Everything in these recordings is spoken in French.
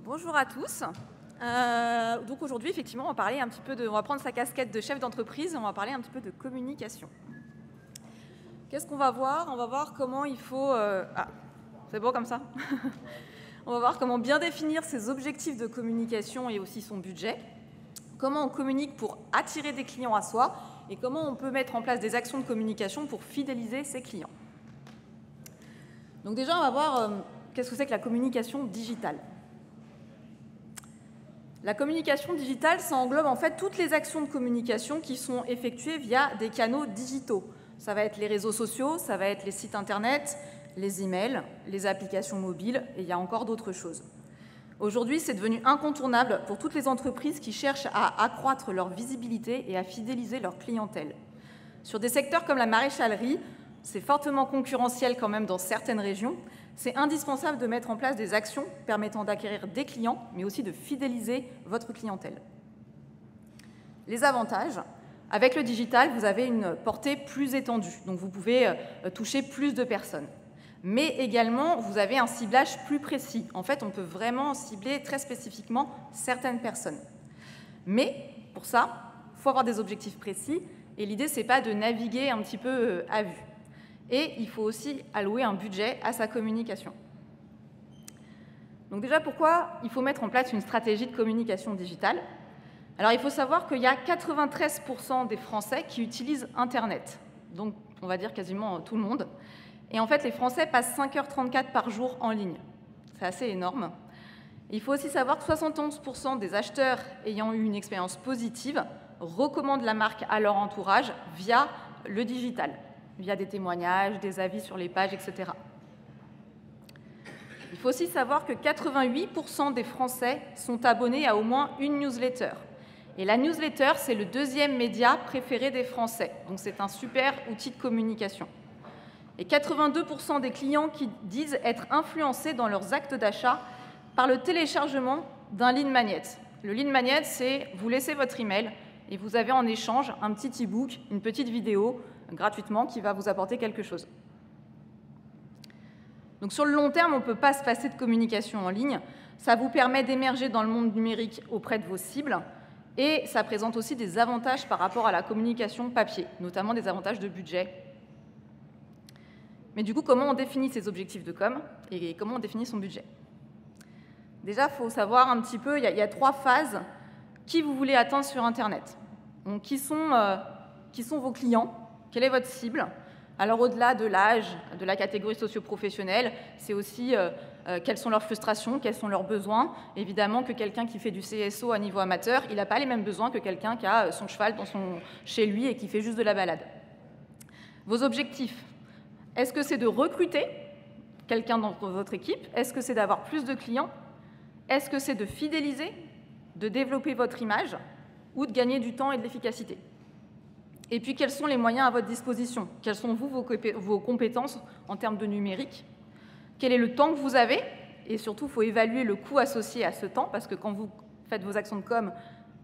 Bonjour à tous. Donc aujourd'hui, effectivement, on va parler un petit peu on va prendre sa casquette de chef d'entreprise et on va parler un petit peu de communication. Qu'est-ce qu'on va voir? On va voir comment il faut... c'est beau comme ça. On va voir comment bien définir ses objectifs de communication et aussi son budget. Comment on communique pour attirer des clients à soi et comment on peut mettre en place des actions de communication pour fidéliser ses clients. Donc déjà, on va voir qu'est-ce que c'est que la communication digitale. La communication digitale, ça englobe en fait toutes les actions de communication qui sont effectuées via des canaux digitaux. Ça va être les réseaux sociaux, ça va être les sites internet, les emails, les applications mobiles, et il y a encore d'autres choses. Aujourd'hui, c'est devenu incontournable pour toutes les entreprises qui cherchent à accroître leur visibilité et à fidéliser leur clientèle. Sur des secteurs comme la maraîchalerie, c'est fortement concurrentiel quand même dans certaines régions. C'est indispensable de mettre en place des actions permettant d'acquérir des clients, mais aussi de fidéliser votre clientèle. Les avantages, avec le digital, vous avez une portée plus étendue, donc vous pouvez toucher plus de personnes. Mais également, vous avez un ciblage plus précis. En fait, on peut vraiment cibler très spécifiquement certaines personnes. Mais pour ça, il faut avoir des objectifs précis, et l'idée, ce n'est pas de naviguer un petit peu à vue. Et il faut aussi allouer un budget à sa communication. Donc déjà, pourquoi il faut mettre en place une stratégie de communication digitale? Alors, il faut savoir qu'il y a 93% des Français qui utilisent Internet. Donc, on va dire quasiment tout le monde. Et en fait, les Français passent 5h34 par jour en ligne. C'est assez énorme. Il faut aussi savoir que 71% des acheteurs ayant eu une expérience positive recommandent la marque à leur entourage via le digital, via des témoignages, des avis sur les pages, etc. Il faut aussi savoir que 88% des Français sont abonnés à au moins une newsletter. Et la newsletter, c'est le deuxième média préféré des Français. Donc c'est un super outil de communication. Et 82% des clients qui disent être influencés dans leurs actes d'achat par le téléchargement d'un lead magnet. Le lead magnet, c'est vous laissez votre email et vous avez en échange un petit e-book, une petite vidéo, gratuitement, qui va vous apporter quelque chose. Donc sur le long terme, on ne peut pas se passer de communication en ligne. Ça vous permet d'émerger dans le monde numérique auprès de vos cibles et ça présente aussi des avantages par rapport à la communication papier, notamment des avantages de budget. Mais du coup, comment on définit ses objectifs de com et comment on définit son budget? Déjà, il faut savoir un petit peu, il y a 3 phases qui vous voulez atteindre sur Internet. Donc, qui sont vos clients? Quelle est votre cible? Alors, au-delà de l'âge, de la catégorie socio-professionnelle, c'est aussi quelles sont leurs frustrations, quels sont leurs besoins. Évidemment que quelqu'un qui fait du CSO à niveau amateur, il n'a pas les mêmes besoins que quelqu'un qui a son cheval chez lui et qui fait juste de la balade. Vos objectifs, est-ce que c'est de recruter quelqu'un dans votre équipe? Est-ce que c'est d'avoir plus de clients? Est-ce que c'est de fidéliser, de développer votre image ou de gagner du temps et de l'efficacité? Et puis, quels sont les moyens à votre disposition? Quelles sont vos compétences en termes de numérique? Quel est le temps que vous avez? Et surtout, il faut évaluer le coût associé à ce temps, parce que quand vous faites vos actions de com,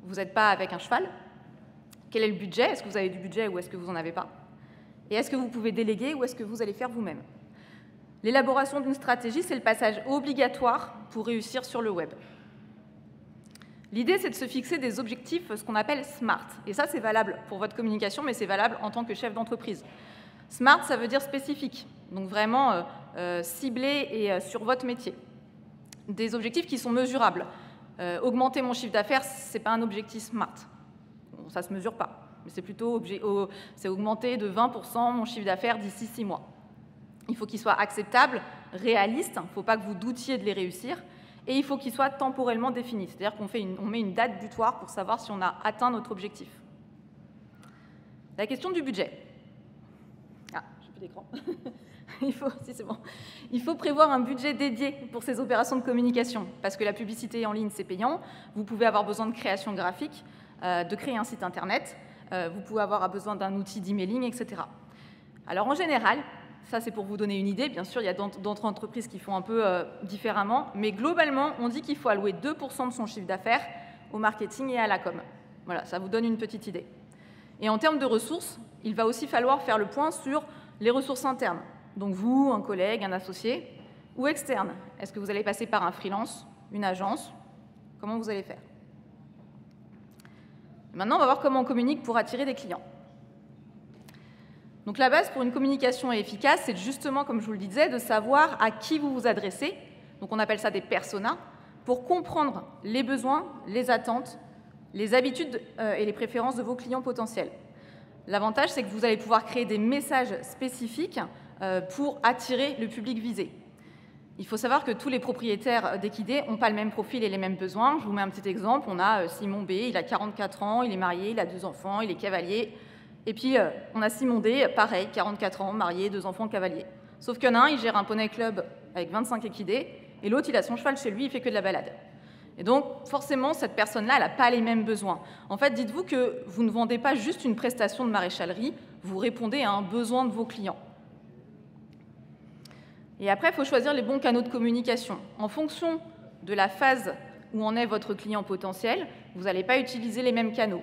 vous n'êtes pas avec un cheval. Quel est le budget? Est-ce que vous avez du budget ou est-ce que vous n'en avez pas? Et est-ce que vous pouvez déléguer ou est-ce que vous allez faire vous-même? L'élaboration d'une stratégie, c'est le passage obligatoire pour réussir sur le web. L'idée, c'est de se fixer des objectifs, ce qu'on appelle SMART. Et ça, c'est valable pour votre communication, mais c'est valable en tant que chef d'entreprise. SMART, ça veut dire spécifique, donc vraiment ciblé et sur votre métier. Des objectifs qui sont mesurables. Augmenter mon chiffre d'affaires, ce n'est pas un objectif SMART. Bon, ça ne se mesure pas, mais c'est plutôt c'est augmenter de 20% mon chiffre d'affaires d'ici 6 mois. Il faut qu'il soit acceptable, réaliste, il ne faut pas que vous doutiez de les réussir, et il faut qu'il soit temporellement défini, c'est-à-dire qu'on met une date butoir pour savoir si on a atteint notre objectif. La question du budget. Ah, j'ai plus d'écran. Il faut prévoir un budget dédié pour ces opérations de communication, parce que la publicité en ligne, c'est payant. Vous pouvez avoir besoin de création graphique, de créer un site internet, vous pouvez avoir besoin d'un outil d'emailing, etc. Alors en général, ça c'est pour vous donner une idée, bien sûr il y a d'autres entreprises qui font un peu différemment, mais globalement on dit qu'il faut allouer 2% de son chiffre d'affaires au marketing et à la com. Voilà, ça vous donne une petite idée. Et en termes de ressources, il va aussi falloir faire le point sur les ressources internes. Donc vous, un collègue, un associé, ou externe. Est-ce que vous allez passer par un freelance une agence, comment vous allez faire. Maintenant, on va voir comment on communique pour attirer des clients. Donc la base pour une communication efficace, c'est justement, comme je vous le disais, de savoir à qui vous vous adressez. Donc on appelle ça des personas, pour comprendre les besoins, les attentes, les habitudes et les préférences de vos clients potentiels. L'avantage, c'est que vous allez pouvoir créer des messages spécifiques pour attirer le public visé. Il faut savoir que tous les propriétaires d'Equidé n'ont pas le même profil et les mêmes besoins. Je vous mets un petit exemple. On a Simon B, il a 44 ans, il est marié, il a 2 enfants, il est cavalier. Et puis, on a Simon D, pareil, 44 ans, marié, 2 enfants, cavalier. Sauf qu'il y en a un, il gère un poney club avec 25 équidés, et l'autre, il a son cheval chez lui, il fait que de la balade. Et donc, forcément, cette personne-là, elle n'a pas les mêmes besoins. En fait, dites-vous que vous ne vendez pas juste une prestation de maréchalerie, vous répondez à un besoin de vos clients. Et après, il faut choisir les bons canaux de communication. En fonction de la phase où en est votre client potentiel, vous n'allez pas utiliser les mêmes canaux.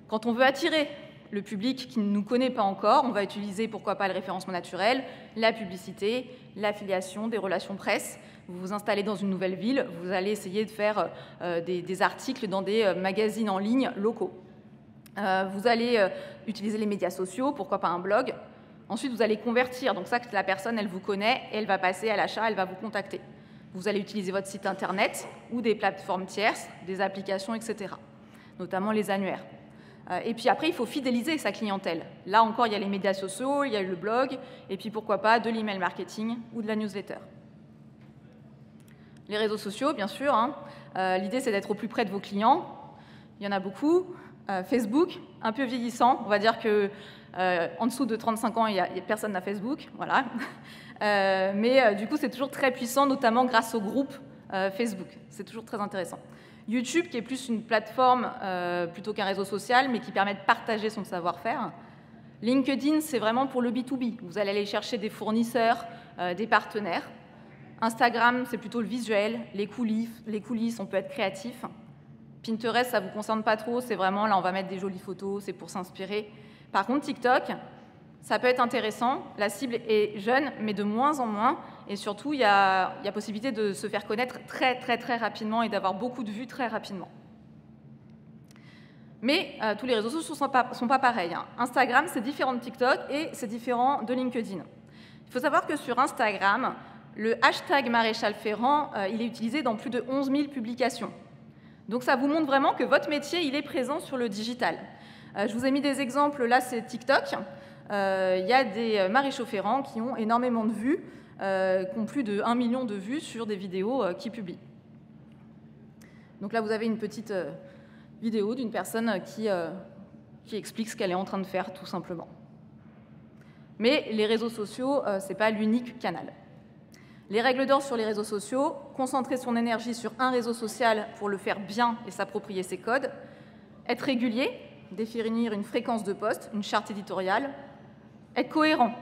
Quand on veut attirer le public qui ne nous connaît pas encore, on va utiliser, pourquoi pas, le référencement naturel, la publicité, l'affiliation, des relations presse. Vous vous installez dans une nouvelle ville, vous allez essayer de faire des articles dans des magazines en ligne locaux. Vous allez utiliser les médias sociaux, pourquoi pas un blog. Ensuite, vous allez convertir, donc ça, la personne, elle vous connaît, et elle va passer à l'achat, elle va vous contacter. Vous allez utiliser votre site internet ou des plateformes tierces, des applications, etc., notamment les annuaires. Et puis après, il faut fidéliser sa clientèle. Là encore, il y a les médias sociaux, il y a le blog, et puis pourquoi pas de l'email marketing ou de la newsletter. Les réseaux sociaux, bien sûr. L'idée, c'est d'être au plus près de vos clients. Il y en a beaucoup. Facebook, un peu vieillissant. On va dire que en dessous de 35 ans, personne n'a Facebook. Voilà. Mais du coup, c'est toujours très puissant, notamment grâce au groupe Facebook. C'est toujours très intéressant. YouTube, qui est plus une plateforme plutôt qu'un réseau social, mais qui permet de partager son savoir-faire. LinkedIn, c'est vraiment pour le B2B. Vous allez aller chercher des fournisseurs, des partenaires. Instagram, c'est plutôt le visuel, les coulisses, on peut être créatif. Pinterest, ça ne vous concerne pas trop, c'est vraiment, là, on va mettre des jolies photos, c'est pour s'inspirer. Par contre, TikTok, ça peut être intéressant. La cible est jeune, mais de moins en moins. Et surtout, il y a possibilité de se faire connaître très, très, très rapidement et d'avoir beaucoup de vues très rapidement. Mais tous les réseaux sociaux ne sont pas pareils. Instagram, c'est différent de TikTok et c'est différent de LinkedIn. Il faut savoir que sur Instagram, le hashtag Maréchal Ferrand, il est utilisé dans plus de 11 000 publications. Donc ça vous montre vraiment que votre métier, il est présent sur le digital. Je vous ai mis des exemples, là c'est TikTok. Il y a des maréchaux ferrants qui ont énormément de vues, qui ont plus de 1 million de vues sur des vidéos qu'ils publient. Donc là, vous avez une petite vidéo d'une personne qui explique ce qu'elle est en train de faire, tout simplement. Mais les réseaux sociaux, ce n'est pas l'unique canal. Les règles d'or sur les réseaux sociaux, concentrer son énergie sur un réseau social pour le faire bien et s'approprier ses codes, être régulier, définir une fréquence de poste, une charte éditoriale, être cohérent,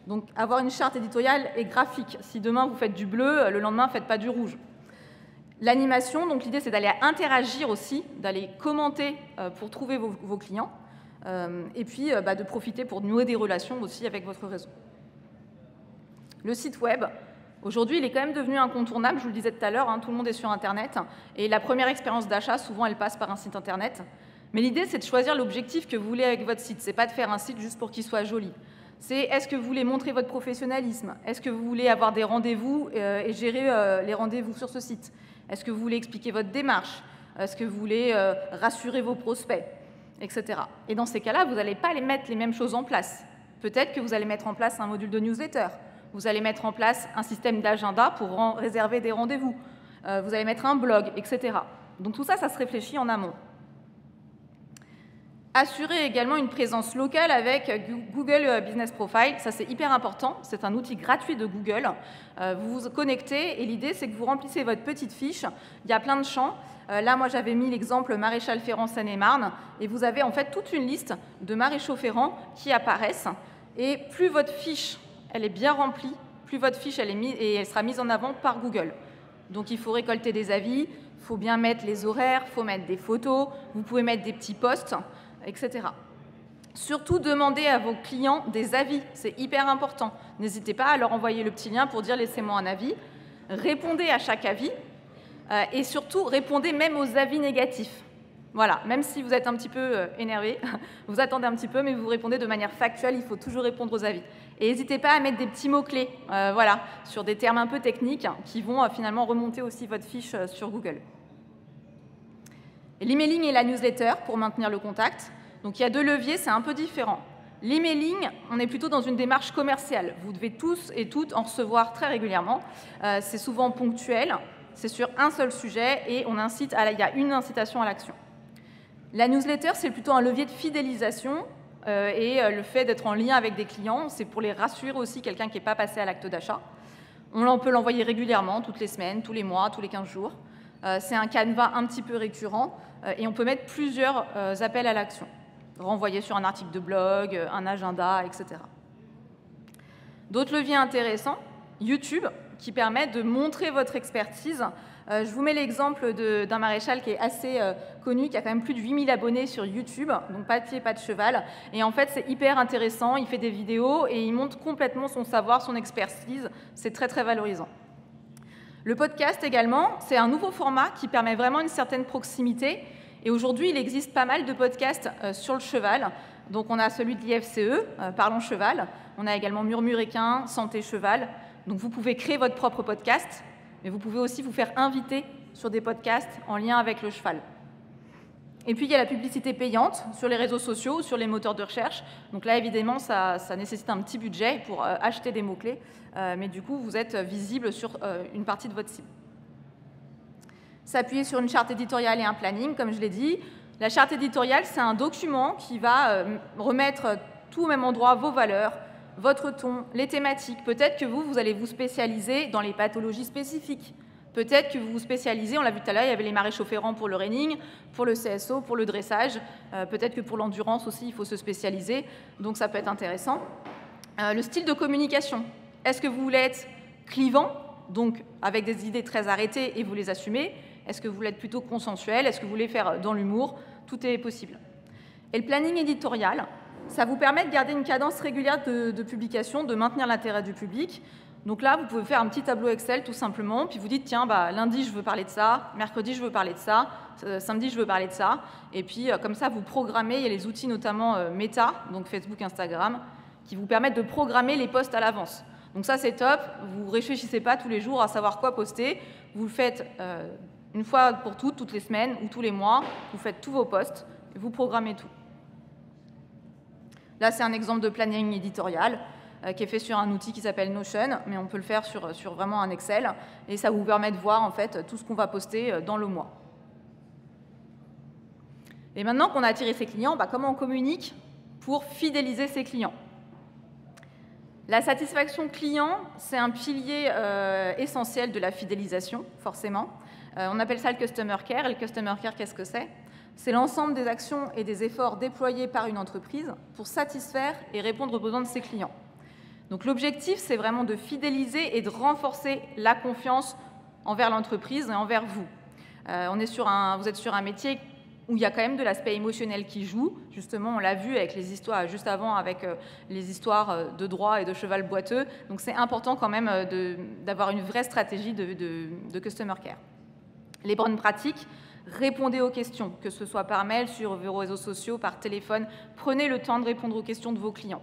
donc avoir une charte éditoriale et graphique. Si demain vous faites du bleu, le lendemain, faites pas du rouge. L'animation, donc l'idée c'est d'aller interagir aussi, d'aller commenter pour trouver vos clients, et puis de profiter pour nouer des relations aussi avec votre réseau. Le site web, aujourd'hui, il est quand même devenu incontournable, je vous le disais tout à l'heure, tout le monde est sur Internet, et la première expérience d'achat, souvent, elle passe par un site Internet. Mais l'idée, c'est de choisir l'objectif que vous voulez avec votre site. Ce n'est pas de faire un site juste pour qu'il soit joli. C'est est-ce que vous voulez montrer votre professionnalisme? Est-ce que vous voulez avoir des rendez-vous et gérer les rendez-vous sur ce site? Est-ce que vous voulez expliquer votre démarche? Est-ce que vous voulez rassurer vos prospects? Etc. Et dans ces cas-là, vous n'allez pas mettre les mêmes choses en place. Peut-être que vous allez mettre en place un module de newsletter. Vous allez mettre en place un système d'agenda pour réserver des rendez-vous. Vous allez mettre un blog, etc. Donc tout ça, ça se réfléchit en amont. Assurer également une présence locale avec Google Business Profile. Ça, c'est hyper important. C'est un outil gratuit de Google. Vous vous connectez et l'idée, c'est que vous remplissez votre petite fiche. Il y a plein de champs. Là, moi, j'avais mis l'exemple Maréchal Ferrand Seine-et-Marne. Et vous avez en fait toute une liste de maréchaux ferrants qui apparaissent. Et plus votre fiche elle est bien remplie, plus votre fiche elle est mise et elle sera mise en avant par Google. Donc il faut récolter des avis, il faut bien mettre les horaires, il faut mettre des photos, vous pouvez mettre des petits posts, etc. Surtout, demandez à vos clients des avis, c'est hyper important. N'hésitez pas à leur envoyer le petit lien pour dire « laissez-moi un avis ». Répondez à chaque avis. et surtout, répondez même aux avis négatifs. Voilà, même si vous êtes un petit peu énervé, vous attendez un petit peu, mais vous répondez de manière factuelle, il faut toujours répondre aux avis. Et n'hésitez pas à mettre des petits mots-clés, voilà, sur des termes un peu techniques qui vont finalement remonter aussi votre fiche sur Google. L'emailing et la newsletter pour maintenir le contact. Donc il y a 2 leviers, c'est un peu différent. L'emailing, on est plutôt dans une démarche commerciale. Vous devez tous et toutes en recevoir très régulièrement. C'est souvent ponctuel, c'est sur un seul sujet et il y a une incitation à l'action. La newsletter, c'est plutôt un levier de fidélisation et le fait d'être en lien avec des clients, c'est pour les rassurer aussi, quelqu'un qui n'est pas passé à l'acte d'achat. On peut l'envoyer régulièrement, toutes les semaines, tous les mois, tous les 15 jours. C'est un canevas un petit peu récurrent et on peut mettre plusieurs appels à l'action, renvoyer sur un article de blog, un agenda, etc. D'autres leviers intéressants, YouTube, qui permet de montrer votre expertise. Je vous mets l'exemple d'un maréchal qui est assez connu, qui a quand même plus de 8000 abonnés sur YouTube, donc pas de pied, pas de cheval. Et en fait, c'est hyper intéressant, il fait des vidéos et il montre complètement son savoir, son expertise. C'est très, très valorisant. Le podcast également, c'est un nouveau format qui permet vraiment une certaine proximité. Et aujourd'hui, il existe pas mal de podcasts sur le cheval. Donc on a celui de l'IFCE, Parlons Cheval. On a également Murmuréquin, Santé Cheval. Donc vous pouvez créer votre propre podcast, mais vous pouvez aussi vous faire inviter sur des podcasts en lien avec le cheval. Et puis il y a la publicité payante sur les réseaux sociaux, sur les moteurs de recherche. Donc là, évidemment, ça nécessite un petit budget pour acheter des mots-clés, mais du coup, vous êtes visible sur une partie de votre cible. S'appuyer sur une charte éditoriale et un planning, comme je l'ai dit. La charte éditoriale, c'est un document qui va remettre tout au même endroit vos valeurs, votre ton, les thématiques. Peut-être que vous allez vous spécialiser dans les pathologies spécifiques. Peut-être que vous vous spécialisez, on l'a vu tout à l'heure, il y avait les maréchaux ferrants pour le reining, pour le CSO, pour le dressage. Peut-être que pour l'endurance aussi, il faut se spécialiser. Donc ça peut être intéressant. Le style de communication. Est-ce que vous voulez être clivant, donc avec des idées très arrêtées et vous les assumez? Est-ce que vous voulez être plutôt consensuel? Est-ce que vous voulez faire dans l'humour? Tout est possible. Et le planning éditorial, ça vous permet de garder une cadence régulière de publication, de maintenir l'intérêt du public. Donc là, vous pouvez faire un petit tableau Excel tout simplement, puis vous dites, tiens, lundi, je veux parler de ça, mercredi, je veux parler de ça, samedi, je veux parler de ça. Et puis, comme ça, vous programmez. Il y a les outils notamment Meta, donc Facebook, Instagram, qui vous permettent de programmer les posts à l'avance. Donc ça, c'est top. Vous ne réfléchissez pas tous les jours à savoir quoi poster. Vous le faites une fois pour toutes les semaines ou tous les mois. Vous faites tous vos posts et vous programmez tout. Là, c'est un exemple de planning éditorial qui est fait sur un outil qui s'appelle Notion, mais on peut le faire sur vraiment un Excel, et ça vous permet de voir en fait tout ce qu'on va poster dans le mois. Et maintenant qu'on a attiré ses clients, comment on communique pour fidéliser ses clients? La satisfaction client, c'est un pilier essentiel de la fidélisation, forcément. On appelle ça le Customer Care. Et le Customer Care, qu'est-ce que c'est? C'est l'ensemble des actions et des efforts déployés par une entreprise pour satisfaire et répondre aux besoins de ses clients. Donc l'objectif, c'est vraiment de fidéliser et de renforcer la confiance envers l'entreprise et envers vous. Vous êtes sur un métier où il y a quand même de l'aspect émotionnel qui joue. Justement, on l'a vu avec les histoires, juste avant, avec les histoires de droit et de cheval boiteux. Donc c'est important quand même d'avoir une vraie stratégie de Customer Care. Les bonnes pratiques, répondez aux questions, que ce soit par mail, sur vos réseaux sociaux, par téléphone. Prenez le temps de répondre aux questions de vos clients.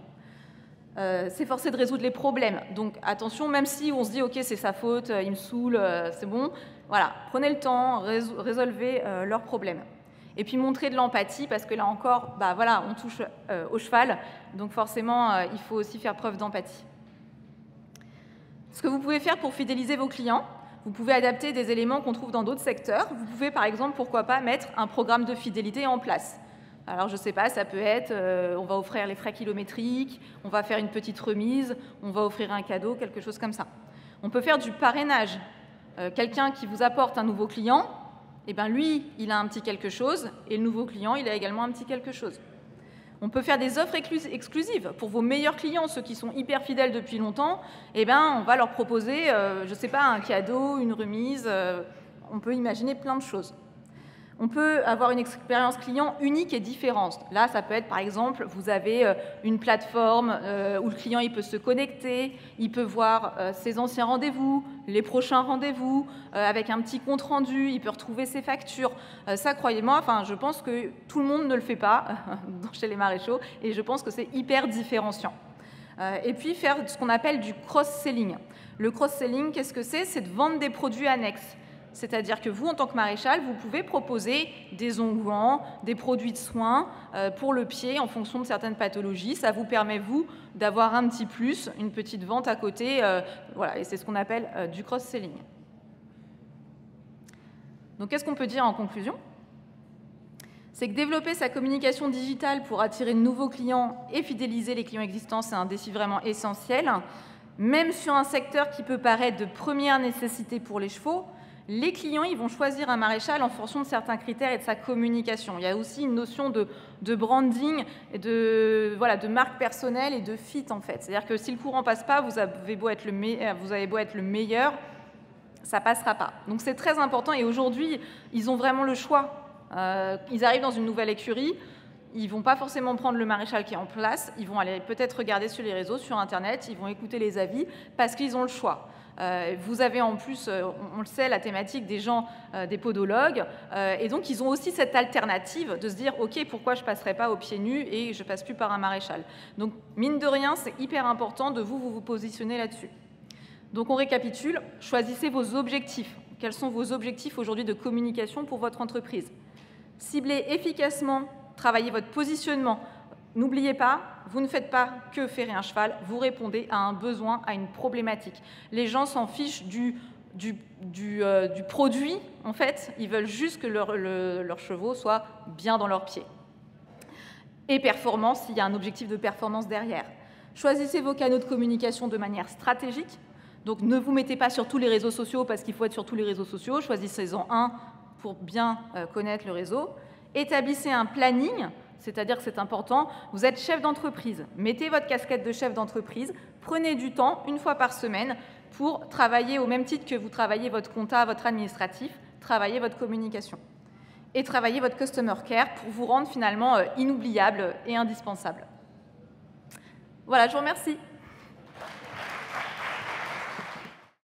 S'efforcer de résoudre les problèmes. Donc attention, même si on se dit « ok, c'est sa faute, il me saoule, c'est bon », voilà, prenez le temps, résolvez leurs problèmes. Et puis montrer de l'empathie, parce que là encore, on touche au cheval, donc forcément, il faut aussi faire preuve d'empathie. Ce que vous pouvez faire pour fidéliser vos clients, vous pouvez adapter des éléments qu'on trouve dans d'autres secteurs. Vous pouvez, par exemple, pourquoi pas, mettre un programme de fidélité en place. Alors, je ne sais pas, ça peut être, on va offrir les frais kilométriques, on va faire une petite remise, on va offrir un cadeau, quelque chose comme ça. On peut faire du parrainage. Quelqu'un qui vous apporte un nouveau client, lui, il a un petit quelque chose, et le nouveau client, il a également un petit quelque chose. On peut faire des offres exclusives pour vos meilleurs clients, ceux qui sont hyper fidèles depuis longtemps. On va leur proposer, je ne sais pas, un cadeau, une remise, on peut imaginer plein de choses. On peut avoir une expérience client unique et différente. Là, ça peut être, par exemple, vous avez une plateforme où le client il peut se connecter, il peut voir ses anciens rendez-vous, les prochains rendez-vous, avec un petit compte-rendu, il peut retrouver ses factures. Ça, croyez-moi, enfin, je pense que tout le monde ne le fait pas chez les maréchaux, et je pense que c'est hyper différenciant. Et puis, faire ce qu'on appelle du cross-selling. Le cross-selling, qu'est-ce que c'est? C'est de vendre des produits annexes. C'est-à-dire que vous, en tant que maréchal, vous pouvez proposer des onguents, des produits de soins pour le pied en fonction de certaines pathologies. Ça vous permet, vous, d'avoir un petit plus, une petite vente à côté. Voilà, et c'est ce qu'on appelle du cross-selling. Donc, qu'est-ce qu'on peut dire en conclusion? C'est que développer sa communication digitale pour attirer de nouveaux clients et fidéliser les clients existants, c'est un défi vraiment essentiel. Même sur un secteur qui peut paraître de première nécessité pour les chevaux, les clients ils vont choisir un maréchal en fonction de certains critères et de sa communication. Il y a aussi une notion de branding, et de marque personnelle et de fit en fait. C'est-à-dire que si le courant ne passe pas, vous avez beau être le meilleur, ça ne passera pas. Donc c'est très important et aujourd'hui, ils ont vraiment le choix. Ils arrivent dans une nouvelle écurie, ils ne vont pas forcément prendre le maréchal qui est en place, ils vont aller peut-être regarder sur les réseaux, sur Internet, ils vont écouter les avis parce qu'ils ont le choix. Vous avez en plus, on le sait, la thématique des gens, des podologues, et donc ils ont aussi cette alternative de se dire « Ok, pourquoi je ne passerai pas au pied nu et je ne passe plus par un maréchal ?» Donc, mine de rien, c'est hyper important de vous positionner là-dessus. Donc, on récapitule, choisissez vos objectifs. Quels sont vos objectifs aujourd'hui de communication pour votre entreprise? Ciblez efficacement, travaillez votre positionnement. N'oubliez pas, vous ne faites pas que ferrer un cheval, vous répondez à un besoin, à une problématique. Les gens s'en fichent du produit, en fait, ils veulent juste que leurs chevaux soient bien dans leurs pieds. Et performance, s'il y a un objectif de performance derrière. Choisissez vos canaux de communication de manière stratégique. Donc ne vous mettez pas sur tous les réseaux sociaux parce qu'il faut être sur tous les réseaux sociaux, choisissez-en un pour bien connaître le réseau. Établissez un planning, c'est-à-dire que c'est important, vous êtes chef d'entreprise, mettez votre casquette de chef d'entreprise, prenez du temps, une fois par semaine, pour travailler au même titre que vous travaillez votre compta, votre administratif, travaillez votre communication. Et travaillez votre customer care pour vous rendre finalement inoubliable et indispensable. Voilà, je vous remercie.